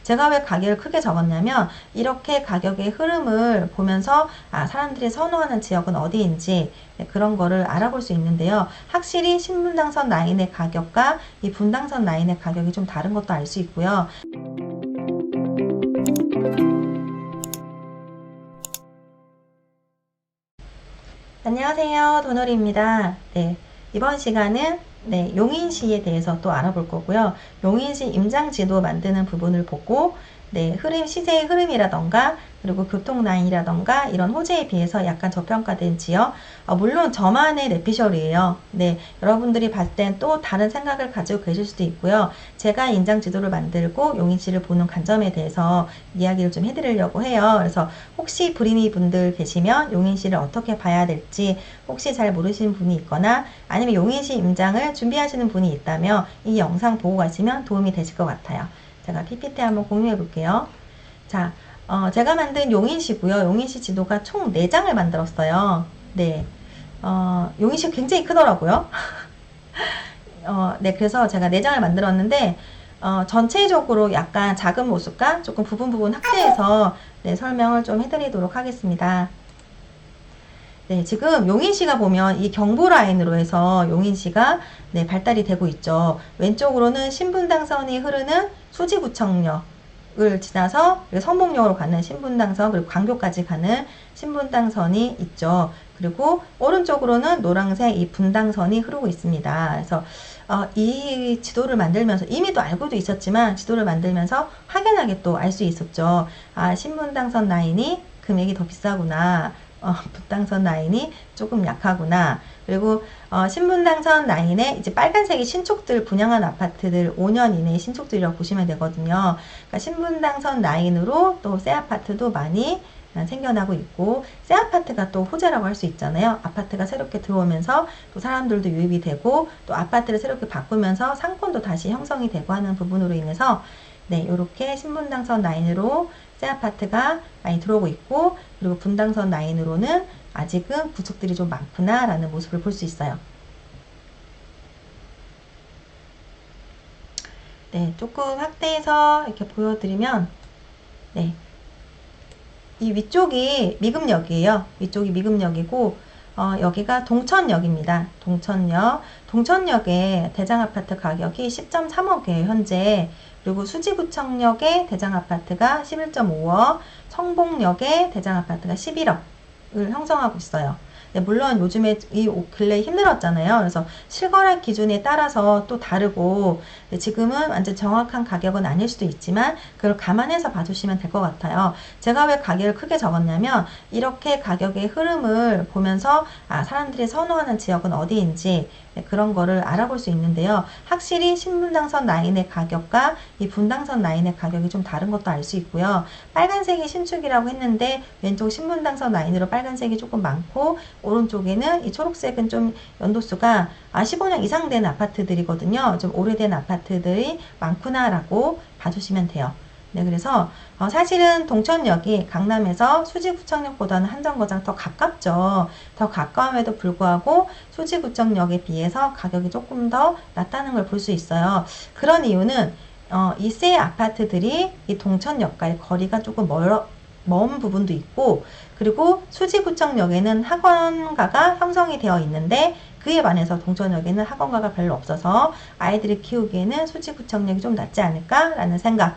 제가 왜 가격을 크게 적었냐면 이렇게 가격의 흐름을 보면서 사람들이 선호하는 지역은 어디인지 그런 거를 알아볼 수 있는데요. 확실히 신분당선 라인의 가격과 이 분당선 라인의 가격이 좀 다른 것도 알 수 있고요. 안녕하세요, 도놀이입니다. 네, 이번 시간은 용인시에 대해서 또 알아볼 거고요. 용인시 임장지도 만드는 부분을 보고 시세의 흐름이라던가 그리고 교통 라인이라던가 이런 호재에 비해서 약간 저평가된 지역, 물론 저만의 내피셜이에요. 여러분들이 봤을 땐 또 다른 생각을 가지고 계실 수도 있고요. 제가 임장 지도를 만들고 용인시를 보는 관점에 대해서 이야기를 좀 해드리려고 해요. 그래서 혹시 불인이 분들 계시면 용인시를 어떻게 봐야 될지 혹시 잘 모르시는 분이 있거나 아니면 용인시 임장을 준비하시는 분이 있다면 이 영상 보고 가시면 도움이 되실 것 같아요. 제가 PPT 한번 공유해 볼게요. 자, 제가 만든 용인시고요. 용인시 지도가 총 4장을 만들었어요. 용인시 굉장히 크더라고요. 그래서 제가 4장을 만들었는데 전체적으로 약간 작은 모습과 조금 부분 확대해서 설명을 좀 해드리도록 하겠습니다. 지금 용인시가 보면 이 경부 라인으로 해서 용인시가 발달이 되고 있죠. 왼쪽으로는 신분당선이 흐르는 수지구청역을 지나서 성목역으로 가는 신분당선, 그리고 광교까지 가는 신분당선이 있죠. 그리고 오른쪽으로는 노란색 이 분당선이 흐르고 있습니다. 그래서 이 지도를 만들면서 이미도 알고도 있었지만 지도를 만들면서 확연하게 또 알 수 있었죠. 신분당선 라인이 금액이 더 비싸구나. 분당선 라인이 조금 약하구나. 그리고 신분당선 라인에 이제 빨간색이 신축들 분양한 아파트들 5년 이내의 신축들이라고 보시면 되거든요. 그러니까 신분당선 라인으로 또 새 아파트도 많이 생겨나고 있고, 새 아파트가 또 호재라고 할 수 있잖아요. 아파트가 새롭게 들어오면서 또 사람들도 유입이 되고 또 아파트를 새롭게 바꾸면서 상권도 다시 형성이 되고 하는 부분으로 인해서 이렇게 신분당선 라인으로 새 아파트가 많이 들어오고 있고, 그리고 분당선 라인으로는 아직은 구축들이 좀 많구나 라는 모습을 볼 수 있어요. 조금 확대해서 이렇게 보여드리면 이 위쪽이 미금역이에요. 위쪽이 미금역이고 여기가 동천역입니다. 동천역의 대장아파트 가격이 10.3억이에요, 현재. 그리고 수지구청역의 대장아파트가 11.5억, 성봉역의 대장아파트가 11억을 형성하고 있어요. 물론 요즘에 이 근래에 힘들었잖아요. 그래서 실거래 기준에 따라서 또 다르고 지금은 완전 정확한 가격은 아닐 수도 있지만 그걸 감안해서 봐주시면 될 것 같아요. 제가 왜 가격을 크게 적었냐면 이렇게 가격의 흐름을 보면서 사람들이 선호하는 지역은 어디인지 그런 거를 알아볼 수 있는데요. 확실히 신분당선 라인의 가격과 이 분당선 라인의 가격이 좀 다른 것도 알 수 있고요. 빨간색이 신축이라고 했는데 왼쪽 신분당선 라인으로 빨간색이 조금 많고 오른쪽에는 이 초록색은 좀 연도수가 15년 이상 된 아파트들이거든요. 좀 오래된 아파트들이 많구나 라고 봐주시면 돼요. 그래서 사실은 동천역이 강남에서 수지구청역보다는 한정거장 더 가깝죠. 더 가까움에도 불구하고 수지구청역에 비해서 가격이 조금 더 낮다는 걸 볼 수 있어요. 그런 이유는 이 새 아파트들이 이 동천역과의 거리가 조금 먼 부분도 있고, 그리고 수지구청역에는 학원가가 형성이 되어 있는데 그에 반해서 동천역에는 학원가가 별로 없어서 아이들을 키우기에는 수지구청역이 좀 낫지 않을까 라는 생각.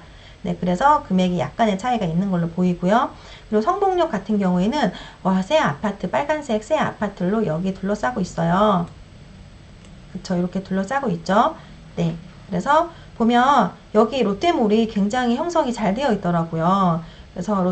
그래서 금액이 약간의 차이가 있는 걸로 보이고요. 그리고 성봉역 같은 경우에는 새 아파트, 빨간색 새 아파트로 여기 둘러싸고 있어요. 그쵸, 이렇게 둘러싸고 있죠. 그래서 보면 여기 롯데몰이 굉장히 형성이 잘 되어 있더라고요. 그래서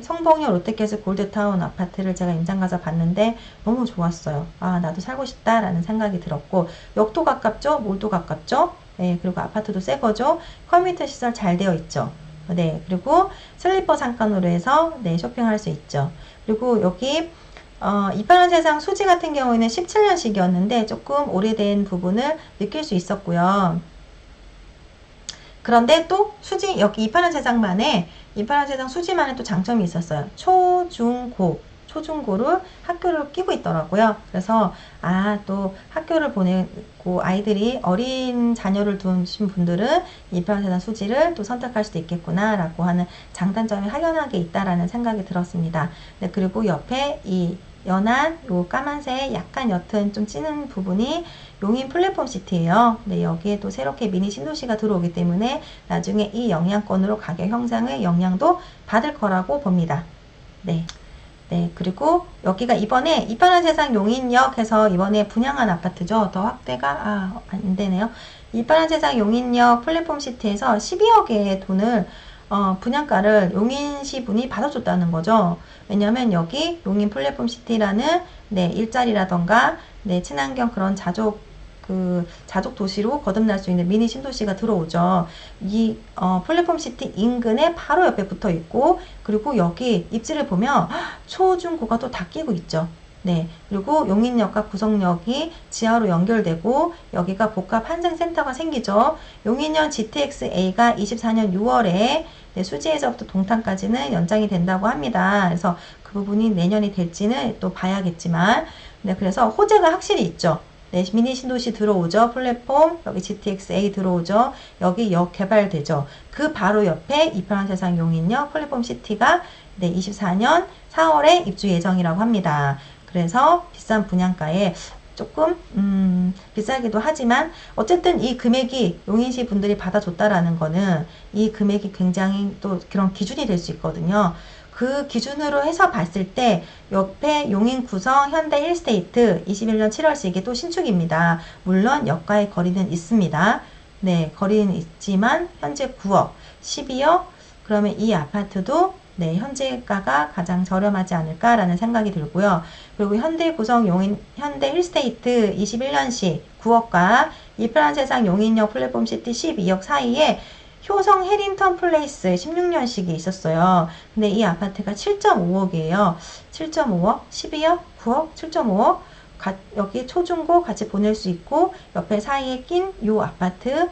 성봉역 롯데캐슬 골드타운 아파트를 제가 임장 가서 봤는데 너무 좋았어요. 나도 살고 싶다 라는 생각이 들었고, 역도 가깝죠, 몰도 가깝죠. 그리고 아파트도 새 거죠. 커뮤니티 시설 잘 되어 있죠. 그리고 슬리퍼 상권으로 해서 쇼핑할 수 있죠. 그리고 여기 이파른 세상 수지 같은 경우에는 17년식이었는데 조금 오래된 부분을 느낄 수 있었고요. 그런데 또 여기 이파른 세상 수지만의 또 장점이 있었어요. 초, 중, 고. 초중고를 학교를 끼고 있더라고요. 그래서 또 학교를 보내고 아이들이 어린 자녀를 두신 분들은 이평세상 수지를 또 선택할 수도 있겠구나 라고 하는 장단점이 확연하게 있다라는 생각이 들었습니다. 네, 그리고 옆에 이 연한 요 까만색 약간 옅은 좀 진한 부분이 용인 플랫폼 시티예요. 네, 여기에 또 새롭게 미니 신도시가 들어오기 때문에 나중에 이 영향권으로 가격 형상의 영향도 받을 거라고 봅니다. 네. 네, 그리고 여기가 이번에 이편한 세상 용인역에서 이번에 분양한 아파트죠. 더 확대가 안 되네요. 이편한 세상 용인역 플랫폼 시티에서 12억의 돈을 분양가를 용인시 분이 받아줬다는 거죠. 왜냐면 여기 용인 플랫폼 시티라는 네, 일자리라던가 네, 친환경 그런 자족 도시로 거듭날 수 있는 미니 신도시가 들어오죠. 이 플랫폼 시티 인근에 바로 옆에 붙어 있고, 그리고 여기 입지를 보면 초, 중, 고가 또 다 끼고 있죠. 네, 그리고 용인역과 구성역이 지하로 연결되고 여기가 복합 환승센터가 생기죠. 용인역 GTX-A가 24년 6월에 네, 수지에서부터 동탄까지는 연장이 된다고 합니다. 그래서 그 부분이 내년이 될지는 또 봐야겠지만, 네, 그래서 호재가 확실히 있죠. 네, 미니 신도시 들어오죠. 플랫폼, 여기 GTX-A 들어오죠. 여기 역 개발되죠. 그 바로 옆에 이편한 세상 용인역 플랫폼 시티가 네, 24년 4월에 입주 예정이라고 합니다. 그래서 비싼 분양가에 조금 비싸기도 하지만 어쨌든 이 금액이 용인시 분들이 받아줬다라는 거는 이 금액이 굉장히 또 그런 기준이 될 수 있거든요. 그 기준으로 해서 봤을 때 옆에 용인 구성 현대 힐스테이트 21년 7월시 이게 또 신축입니다. 물론 역과의 거리는 있습니다. 네, 거리는 있지만 현재 9억, 12억 그러면 이 아파트도 네, 현재가가 가장 저렴하지 않을까라는 생각이 들고요. 그리고 현대 구성 용인 현대 힐스테이트 21년시 9억과 이편한 세상 용인역 플랫폼 시티 12억 사이에 효성 해링턴 플레이스 16년식이 있었어요. 근데 이 아파트가 7.5억이에요. 7.5억, 12억, 9억, 7.5억. 여기 초중고 같이 보낼 수 있고 옆에 사이에 낀 이 아파트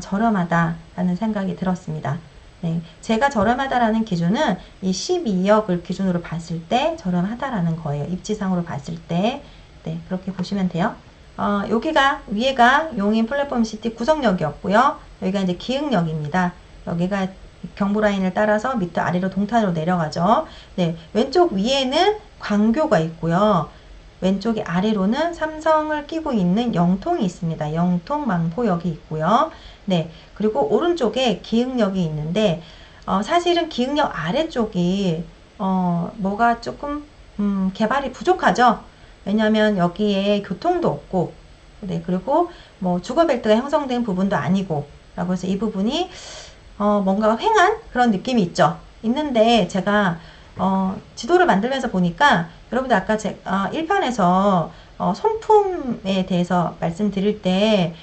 저렴하다라는 생각이 들었습니다. 네, 제가 저렴하다라는 기준은 이 12억을 기준으로 봤을 때 저렴하다라는 거예요. 입지상으로 봤을 때. 네, 그렇게 보시면 돼요. 여기가 위에가 용인 플랫폼 시티 구성역이었고요. 여기가 이제 기흥역입니다. 여기가 경부라인을 따라서 밑에 아래로 동탄으로 내려가죠. 네, 왼쪽 위에는 광교가 있고요. 왼쪽이 아래로는 삼성을 끼고 있는 영통이 있습니다. 영통 망포역이 있고요. 네, 그리고 오른쪽에 기흥역이 있는데 사실은 기흥역 아래쪽이 뭐가 조금 개발이 부족하죠. 왜냐하면 여기에 교통도 없고, 네, 그리고 뭐 주거벨트가 형성된 부분도 아니고, 라고 해서 이 부분이 뭔가 휑한 그런 느낌이 있죠. 있는데 제가 지도를 만들면서 보니까 여러분들 아까 1편에서 손품에 대해서 말씀드릴 때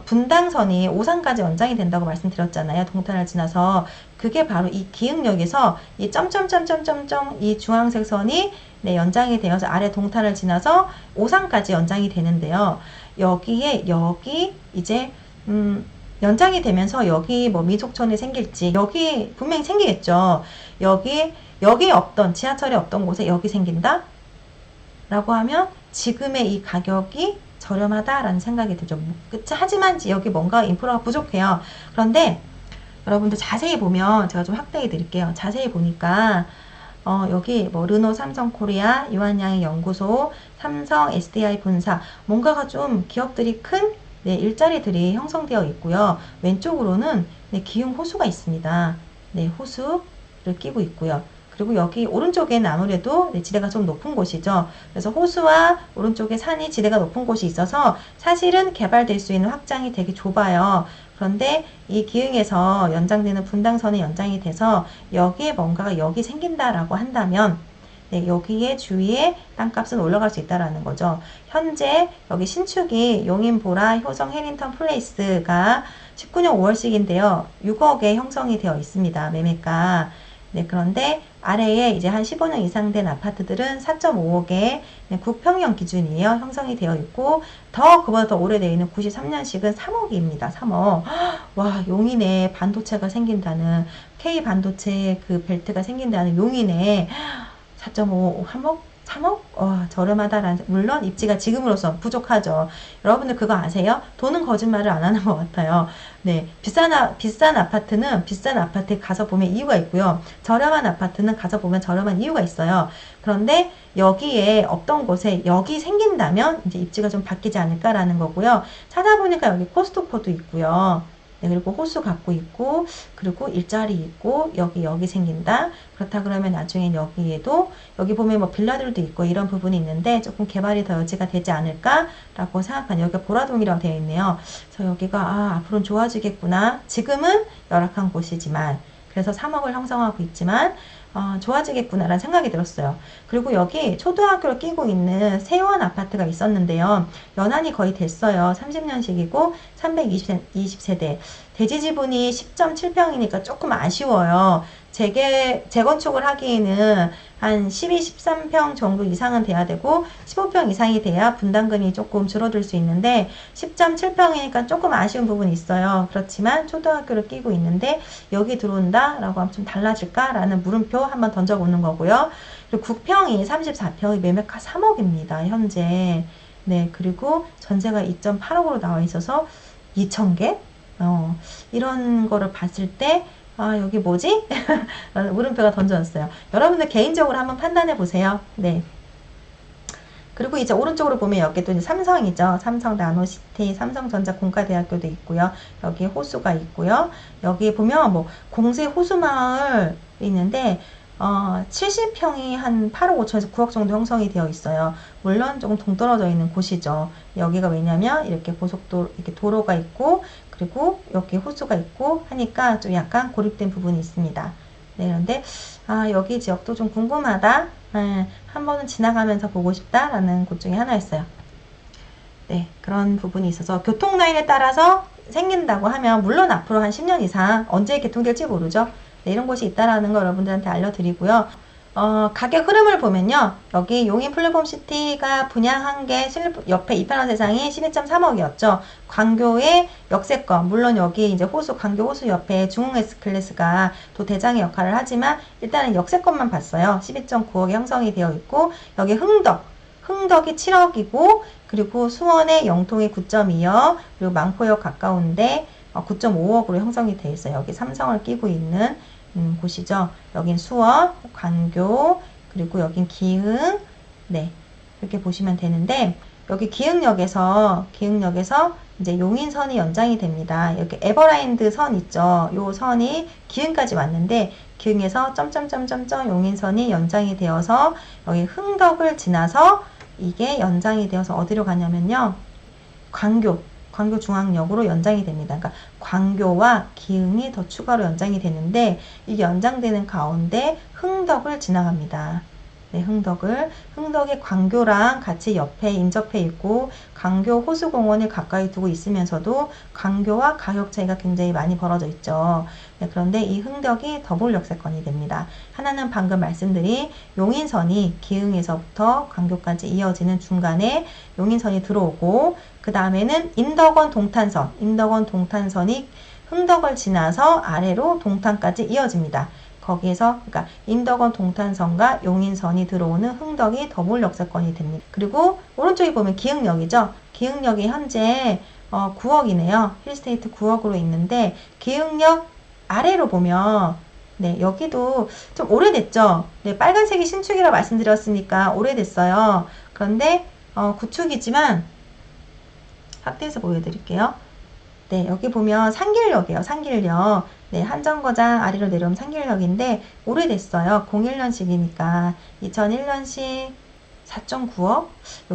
분당선이 오산까지 연장이 된다고 말씀드렸잖아요. 동탄을 지나서. 그게 바로 이 기흥역에서 이 점점점점점점 이 주황색 선이 네, 연장이 되어서 아래 동탄을 지나서 오산까지 연장이 되는데요. 여기에 여기 이제 연장이 되면서 여기 뭐 민속촌이 생길지 여기 분명히 생기겠죠. 여기 없던 지하철이 없던 곳에 여기 생긴다? 라고 하면 지금의 이 가격이 저렴하다라는 생각이 들죠. 그치? 하지만 여기 뭔가 인프라가 부족해요. 그런데 여러분들 자세히 보면 제가 좀 확대해 드릴게요. 자세히 보니까 여기 뭐 르노, 삼성 코리아, 유한양의 연구소, 삼성 SDI 본사 뭔가가 좀 기업들이 큰 네, 일자리들이 형성되어 있고요. 왼쪽으로는 네, 기흥 호수가 있습니다. 네, 호수를 끼고 있고요. 그리고 여기 오른쪽에는 아무래도 네, 지대가 좀 높은 곳이죠. 그래서 호수와 오른쪽에 산이 지대가 높은 곳이 있어서 사실은 개발될 수 있는 확장이 되게 좁아요. 그런데 이 기흥에서 연장되는 분당선이 연장이 돼서 여기에 뭔가가 여기 생긴다라고 한다면 네, 여기에 주위에 땅값은 올라갈 수 있다라는 거죠. 현재 여기 신축이 용인보라 효성 해링턴 플레이스가 19년 5월식인데요. 6억에 형성이 되어 있습니다. 매매가. 네, 그런데 아래에 이제 한 15년 이상 된 아파트들은 4.5억에 국평형 기준이에요. 형성이 되어 있고 그보다 더 오래되어 있는 93년식은 3억입니다. 3억. 와, 용인에 반도체가 생긴다는 K 반도체 그 벨트가 생긴다는 용인에 4.5, 3억? 3억? 저렴하다라는, 물론 입지가 지금으로서 부족하죠. 여러분들 그거 아세요? 돈은 거짓말을 안 하는 것 같아요. 네. 비싼 아파트는 비싼 아파트에 가서 보면 이유가 있고요. 저렴한 아파트는 가서 보면 저렴한 이유가 있어요. 그런데 여기에 없던 곳에 여기 생긴다면 이제 입지가 좀 바뀌지 않을까라는 거고요. 찾아보니까 여기 코스트코도 있고요. 네, 그리고 호수 갖고 있고, 그리고 일자리 있고, 여기 생긴다. 그렇다 그러면 나중엔 여기에도, 여기 보면 뭐 빌라들도 있고 이런 부분이 있는데 조금 개발이 더 여지가 되지 않을까라고 생각한, 여기가 보라동이라고 되어 있네요. 그래서 여기가, 앞으로는 좋아지겠구나. 지금은 열악한 곳이지만, 그래서 3억을 형성하고 있지만, 좋아지겠구나라는 생각이 들었어요. 그리고 여기 초등학교를 끼고 있는 세원 아파트가 있었는데요. 연한이 거의 됐어요. 30년식이고 320세대. 대지 지분이 10.7평이니까 조금 아쉬워요. 재건축을 하기에는 한 12, 13평 정도 이상은 돼야 되고 15평 이상이 돼야 분담금이 조금 줄어들 수 있는데 10.7평이니까 조금 아쉬운 부분이 있어요. 그렇지만 초등학교를 끼고 있는데 여기 들어온다 라고 하면 좀 달라질까? 라는 물음표 한번 던져보는 거고요. 그리고 9평이 34평이 매매가 3억입니다. 현재. 네, 그리고 전세가 2.8억으로 나와 있어서 2,000개? 이런 거를 봤을 때 여기 뭐지? 라는 물음표가 던져졌어요. 여러분들 개인적으로 한번 판단해 보세요. 네. 그리고 이제 오른쪽으로 보면 여기도 이제 삼성이죠. 삼성 나노시티, 삼성전자 공과대학교도 있고요. 여기 호수가 있고요. 여기 보면 뭐 공세 호수마을 있는데 70평이 한 8억 5천에서 9억 정도 형성이 되어 있어요. 물론 조금 동떨어져 있는 곳이죠. 여기가 왜냐면 이렇게 고속도로, 이렇게 도로가 있고, 그리고 여기 호수가 있고 하니까 좀 약간 고립된 부분이 있습니다. 네, 그런데, 여기 지역도 좀 궁금하다. 한 번은 지나가면서 보고 싶다라는 곳 중에 하나였어요. 네, 그런 부분이 있어서 교통 라인에 따라서 생긴다고 하면, 물론 앞으로 한 10년 이상 언제 개통될지 모르죠. 네, 이런 곳이 있다라는 거 여러분들한테 알려드리고요. 가격 흐름을 보면요. 여기 용인 플랫폼시티가 분양한 게 옆에 이편한 세상이 12.3억이었죠. 광교의 역세권, 물론 여기 이제 광교 호수 옆에 중흥 S클래스가 또 대장의 역할을 하지만 일단은 역세권만 봤어요. 12.9억이 형성이 되어 있고, 여기 흥덕이 7억이고, 그리고 수원의 영통이 9.2억, 그리고 망포역 가까운데 9.5억으로 형성이 되어 있어요. 여기 삼성을 끼고 있는 곳이죠. 여긴 수원, 광교, 그리고 여긴 기흥, 네, 이렇게 보시면 되는데, 여기 기흥역에서 이제 용인선이 연장이 됩니다. 여기 에버라인드 선 있죠. 요 선이 기흥까지 왔는데, 기흥에서 점점점점점 용인선이 연장이 되어서 여기 흥덕을 지나서 이게 연장이 되어서 어디로 가냐면요. 광교 중앙역으로 연장이 됩니다. 그러니까 광교와 기흥이 더 추가로 연장이 되는데, 이 연장되는 가운데 흥덕을 지나갑니다. 네, 흥덕이 광교랑 같이 옆에 인접해 있고, 광교 호수공원을 가까이 두고 있으면서도 광교와 가격 차이가 굉장히 많이 벌어져 있죠. 네, 그런데 이 흥덕이 더블 역세권이 됩니다. 하나는 방금 말씀드린 용인선이 기흥에서부터 광교까지 이어지는 중간에 용인선이 들어오고, 그 다음에는 인덕원 동탄선이 흥덕을 지나서 아래로 동탄까지 이어집니다. 거기에서 그러니까 인덕원 동탄선과 용인선이 들어오는 흥덕이 더블 역세권이 됩니다. 그리고 오른쪽에 보면 기흥역이죠. 기흥역이 현재 9억이네요. 힐스테이트 9억으로 있는데, 기흥역 아래로 보면 네, 여기도 좀 오래됐죠. 네, 빨간색이 신축이라 말씀드렸으니까 오래됐어요. 그런데 구축이지만 확대해서 보여드릴게요. 네, 여기 보면 상길역이에요. 상길역. 네, 한정거장 아래로 내려오면 상길역인데 오래됐어요. 01년식이니까 2001년식 4.9억?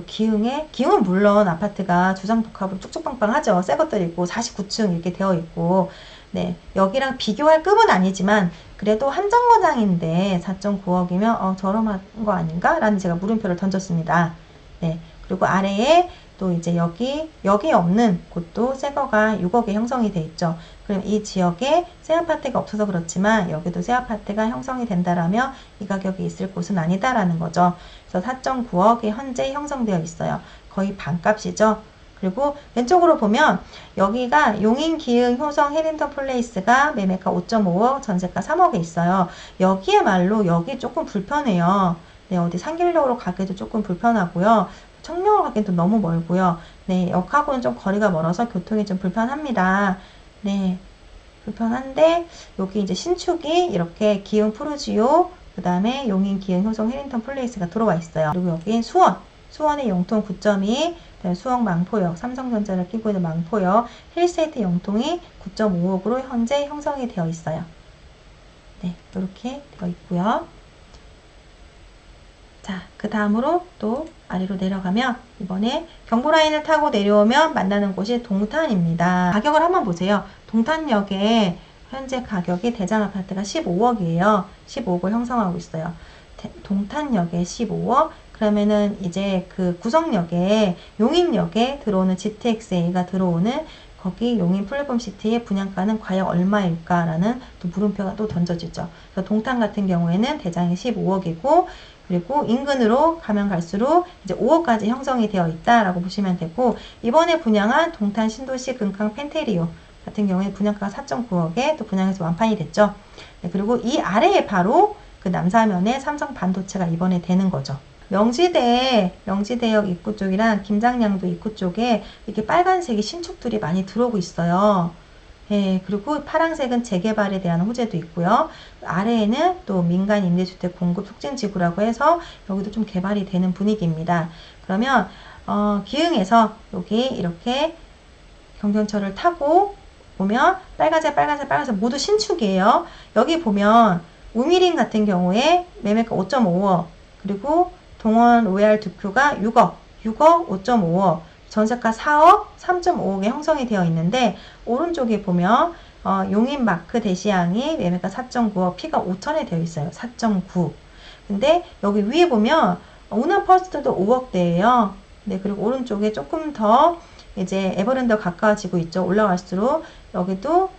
기흥은 물론 아파트가 주상복합으로 쭉쭉빵빵하죠. 새 것들 있고 49층 이렇게 되어 있고, 네, 여기랑 비교할 급은 아니지만 그래도 한정거장인데 4.9억이면 저렴한 거 아닌가? 라는 제가 물음표를 던졌습니다. 네, 그리고 아래에 또 이제 여기 없는 곳도 새 거가 6억에 형성이 돼 있죠. 그럼 이 지역에 새 아파트가 없어서 그렇지만 여기도 새 아파트가 형성이 된다라면 이 가격이 있을 곳은 아니다라는 거죠. 그래서 4.9억이 현재 형성되어 있어요. 거의 반값이죠. 그리고 왼쪽으로 보면 여기가 용인, 기흥, 효성, 해린턴 플레이스가 매매가 5.5억, 전세가 3억에 있어요. 여기야말로 여기 조금 불편해요. 네, 어디 산길로로 가기도 조금 불편하고요. 청량으로 가기는 또 너무 멀고요. 네, 역하고는 좀 거리가 멀어서 교통이 좀 불편합니다. 네, 불편한데 여기 이제 신축이 이렇게 기흥 푸르지오, 그 다음에 용인 기흥 효성 해링턴 플레이스가 들어와 있어요. 그리고 여기 수원의 영통 9.2, 수원 망포역, 삼성전자를 끼고 있는 망포역, 힐스테이트 영통이 9.5억으로 현재 형성이 되어 있어요. 네, 이렇게 되어 있고요. 자, 그 다음으로 또 아래로 내려가면 이번에 경부라인을 타고 내려오면 만나는 곳이 동탄입니다. 가격을 한번 보세요. 동탄역에 현재 가격이 대장 아파트가 15억이에요. 15억을 형성하고 있어요. 동탄역에 15억. 그러면은 이제 그 구성역에 용인역에 들어오는 GTX-A가 들어오는 거기 용인 플랫폼시티의 분양가는 과연 얼마일까라는 또 물음표가 또 던져지죠. 그래서 동탄 같은 경우에는 대장이 15억이고 그리고 인근으로 가면 갈수록 이제 5억까지 형성이 되어 있다라고 보시면 되고 이번에 분양한 동탄 신도시 금강 펜테리오 같은 경우에 분양가가 4.9억에 또 분양해서 완판이 됐죠. 네, 그리고 이 아래에 바로 그 남사면에 삼성 반도체가 이번에 되는 거죠. 명지대역 입구 쪽이랑 김장량도 입구 쪽에 이렇게 빨간색이 신축들이 많이 들어오고 있어요. 예, 그리고 파란색은 재개발에 대한 호재도 있고요. 아래에는 또 민간 임대주택 공급 촉진지구라고 해서 여기도 좀 개발이 되는 분위기입니다. 그러면 기흥에서 여기 이렇게 경전철을 타고 보면 빨간색 모두 신축이에요. 여기 보면 우미림 같은 경우에 매매가 5.5억 그리고 동원 로얄 두큐가 6억 5.5억 전세가 4억 3.5억에 형성이 되어 있는데 오른쪽에 보면 용인 마크 대시양이 매매가 4.9억 피가 5천에 되어 있어요. 4.9 근데 여기 위에 보면 우남 퍼스트도 5억대예요. 네, 그리고 오른쪽에 조금 더 이제 에버랜드가 가까워지고 있죠. 올라갈수록 여기도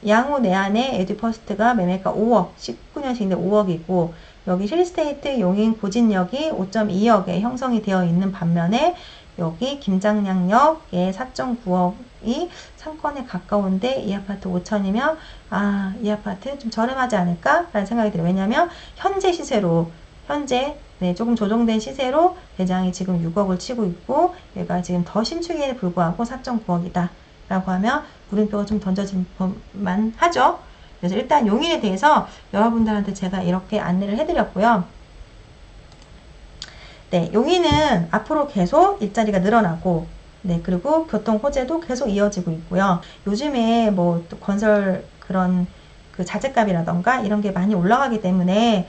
양우 내안의 에듀퍼스트가 매매가 5억 19년식인데 5억이고 여기 힐스테이트 용인 고진역이 5.2억에 형성이 되어 있는 반면에 여기 김장량역에 4.9억이 상권에 가까운데 이 아파트 5천이면 이 아파트 좀 저렴하지 않을까? 라는 생각이 들어요. 왜냐하면 현재 시세로 네, 조금 조정된 시세로 대장이 지금 6억을 치고 있고 얘가 지금 더 신축에 불구하고 4.9억이다 라고 하면 물음표가 좀 던져질 만 하죠. 그래서 일단 용인에 대해서 여러분들한테 제가 이렇게 안내를 해드렸고요. 네, 용인은 앞으로 계속 일자리가 늘어나고 네, 그리고 교통 호재도 계속 이어지고 있고요. 요즘에 뭐 또 건설 그런 그 자재값이라던가 이런 게 많이 올라가기 때문에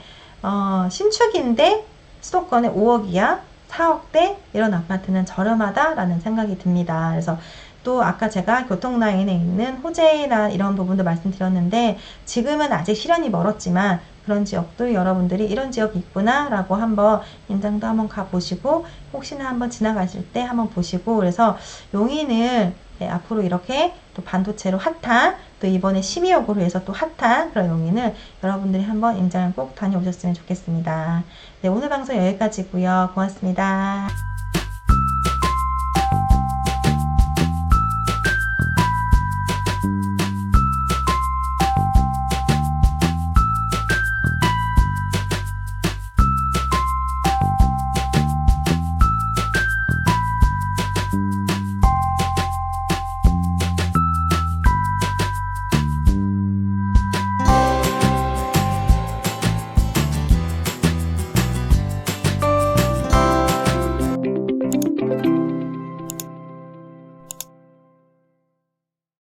신축인데 수도권에 5억 이하 4억대 이런 아파트는 저렴하다라는 생각이 듭니다. 그래서 또 아까 제가 교통라인에 있는 호재나 이런 부분도 말씀드렸는데 지금은 아직 실현이 멀었지만 그런 지역도 여러분들이 이런 지역이 있구나 라고 한번 임장도 한번 가보시고 혹시나 한번 지나가실 때 한번 보시고 그래서 용인을 네, 앞으로 이렇게 또 반도체로 핫한 또 이번에 심의역으로 해서 또 핫한 그런 용인을 여러분들이 한번 임장을 꼭 다녀오셨으면 좋겠습니다. 네, 오늘 방송 여기까지고요. 고맙습니다.